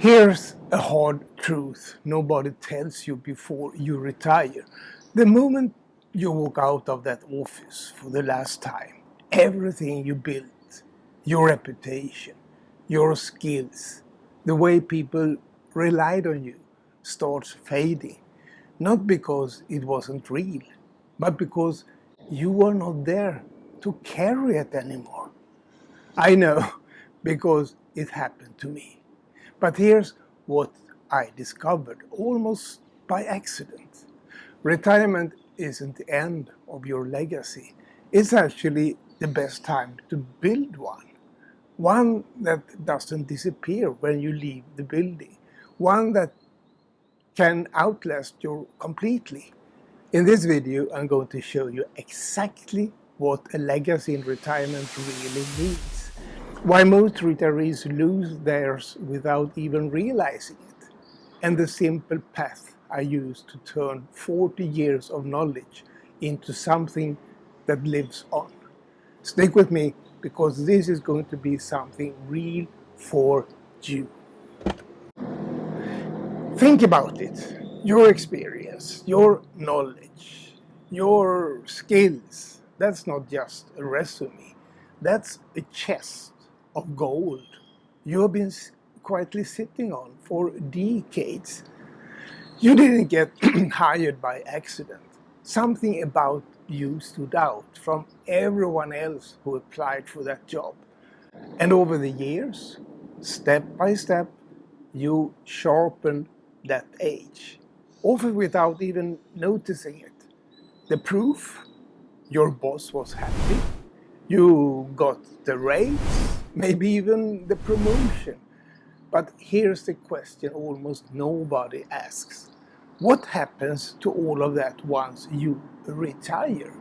Here's a hard truth nobody tells you before you retire. The moment you walk out of that office for the last time, everything you built, your reputation, your skills, the way people relied on you, starts fading. Not because it wasn't real, but because you were not there to carry it anymore. I know, because it happened to me. But here's what I discovered almost by accident. Retirement isn't the end of your legacy. It's actually the best time to build one. One that doesn't disappear when you leave the building. One that can outlast you completely. In this video, I'm going to show you exactly what a legacy in retirement really means. Why most retirees lose theirs without even realizing it. And the simple path I use to turn 40 years of knowledge into something that lives on. Stick with me, because this is going to be something real for you. Think about it. Your experience, your knowledge, your skills, that's not just a resume. That's a chest of gold you have been quietly sitting on for decades. You didn't get hired by accident. Something about you stood out from everyone else who applied for that job. And over the years, step by step, you sharpened that edge, often without even noticing it. The proof? Your boss was happy. You got the raise, maybe even the promotion. But here's the question almost nobody asks. What happens to all of that once you retire?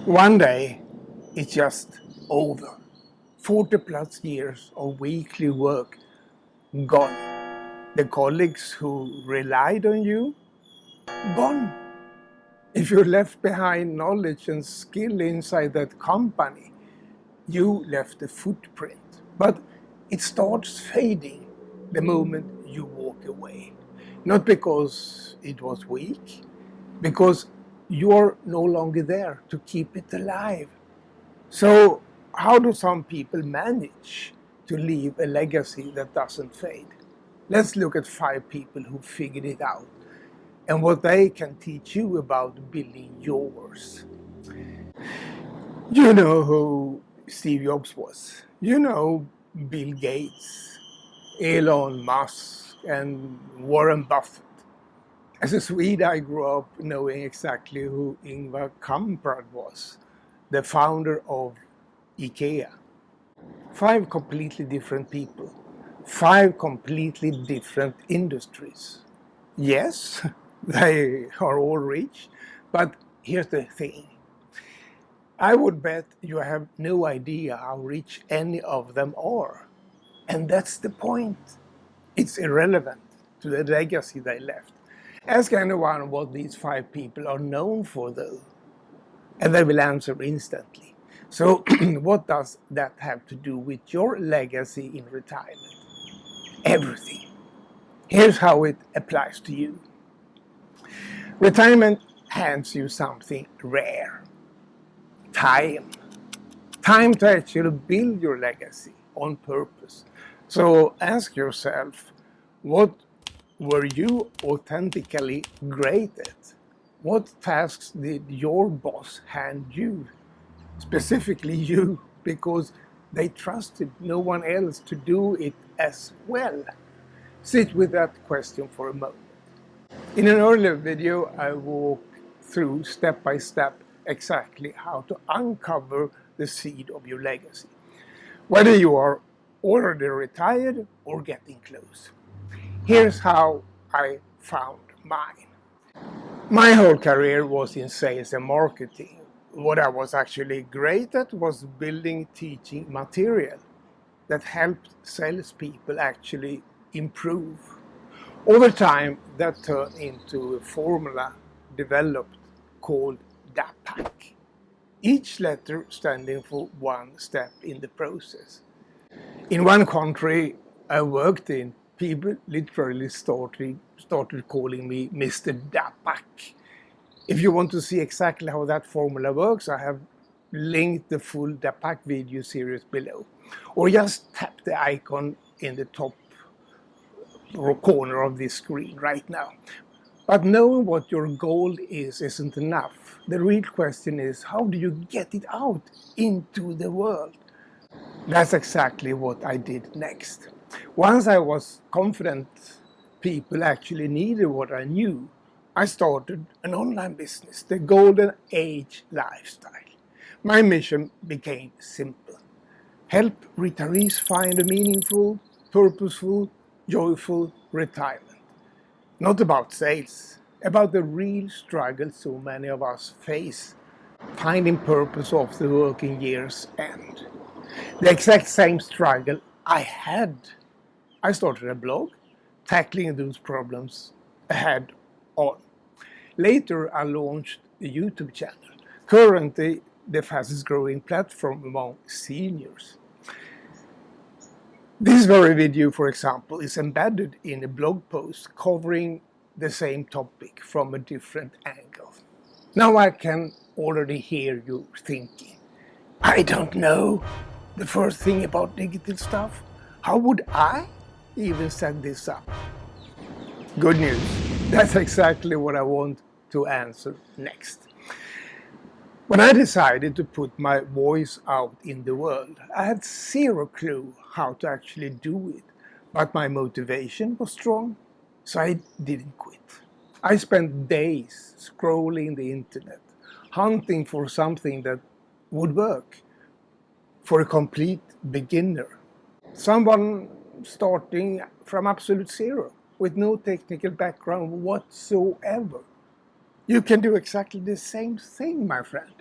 One day, it's just over. 40 plus years of weekly work gone. The colleagues who relied on you, gone. If you left behind knowledge and skill inside that company, you left a footprint. But it starts fading the moment you walk away. Not because it was weak, because you're no longer there to keep it alive. So how do some people manage to leave a legacy that doesn't fade? Let's look at 5 people who figured it out and what they can teach you about building yours. You know who Steve Jobs was. You know Bill Gates, Elon Musk, and Warren Buffett. As a Swede, I grew up knowing exactly who Ingvar Kamprad was, the founder of IKEA. 5 completely different people. 5 completely different industries. Yes, they are all rich, but here's the thing. I would bet you have no idea how rich any of them are. And that's the point. It's irrelevant to the legacy they left. Ask anyone what these 5 people are known for, though, and they will answer instantly. So what does that have to do with your legacy in retirement? Everything. Here's how it applies to you. Retirement hands you something rare. Time. Time to actually build your legacy on purpose. So ask yourself, what were you authentically great at? What tasks did your boss hand you? Specifically you, because they trusted no one else to do it as well. Sit with that question for a moment. In an earlier video, I walked through step by step exactly how to uncover the seed of your legacy, whether you are already retired or getting close. Here's how I found mine. My whole career was in sales and marketing. What I was actually great at was building teaching material that helped salespeople actually improve. Over time, that turned into a formula developed called DAPAC, each letter standing for one step in the process. In one country I worked in, people literally started calling me Mr. DAPAC. If you want to see exactly how that formula works, I have linked the full DAPAC video series below. Or just tap the icon in the top corner of this screen right now. But knowing what your goal is isn't enough. The real question is, how do you get it out into the world? That's exactly what I did next. Once I was confident people actually needed what I knew, I started an online business, the Golden Age Lifestyle. My mission became simple: help retirees find a meaningful, purposeful, joyful retirement. Not about sales, about the real struggle so many of us face, finding purpose after the working year's end. The exact same struggle I had. I started a blog tackling those problems head on. Later, I launched a YouTube channel, currently the fastest growing platform among seniors. This very video, for example, is embedded in a blog post covering the same topic from a different angle. Now I can already hear you thinking, I don't know the first thing about digital stuff. How would I even set this up? Good news. That's exactly what I want to answer next. When I decided to put my voice out in the world, I had zero clue how to actually do it. But my motivation was strong, so I didn't quit. I spent days scrolling the internet, hunting for something that would work for a complete beginner. Someone starting from absolute zero with no technical background whatsoever. You can do exactly the same thing, my friend.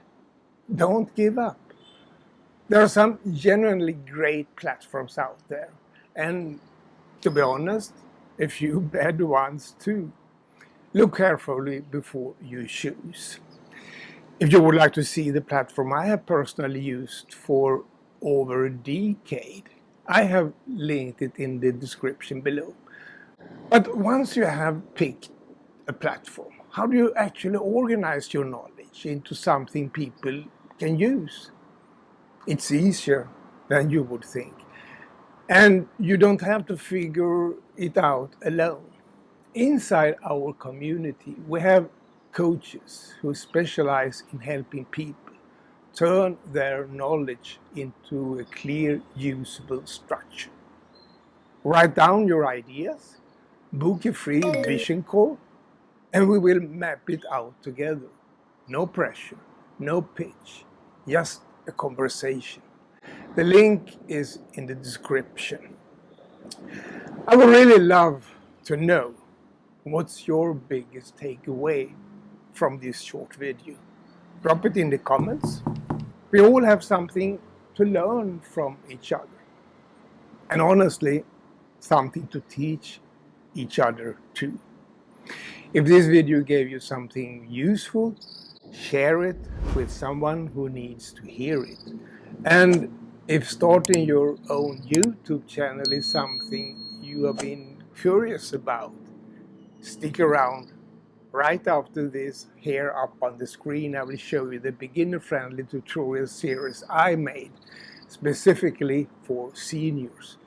Don't give up. There are some genuinely great platforms out there, and to be honest, a few bad ones too. Look carefully before you choose. If you would like to see the platform I have personally used for over a decade, I have linked it in the description below. But once you have picked a platform, how do you actually organize your knowledge into something people can use? It's easier than you would think. And you don't have to figure it out alone. Inside our community, we have coaches who specialize in helping people turn their knowledge into a clear, usable structure. Write down your ideas, book a free vision call, and we will map it out together. No pressure, no pitch, just a conversation. The link is in the description. I would really love to know what's your biggest takeaway from this short video. Drop it in the comments. We all have something to learn from each other. And honestly, something to teach each other too. If this video gave you something useful, share it with someone who needs to hear it. And if starting your own YouTube channel is something you have been curious about, stick around. Right after this, here up on the screen, I will show you the beginner-friendly tutorial series I made specifically for seniors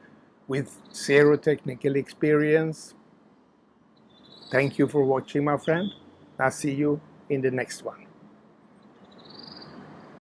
with zero technical experience. Thank you for watching, my friend. I'll see you in the next one.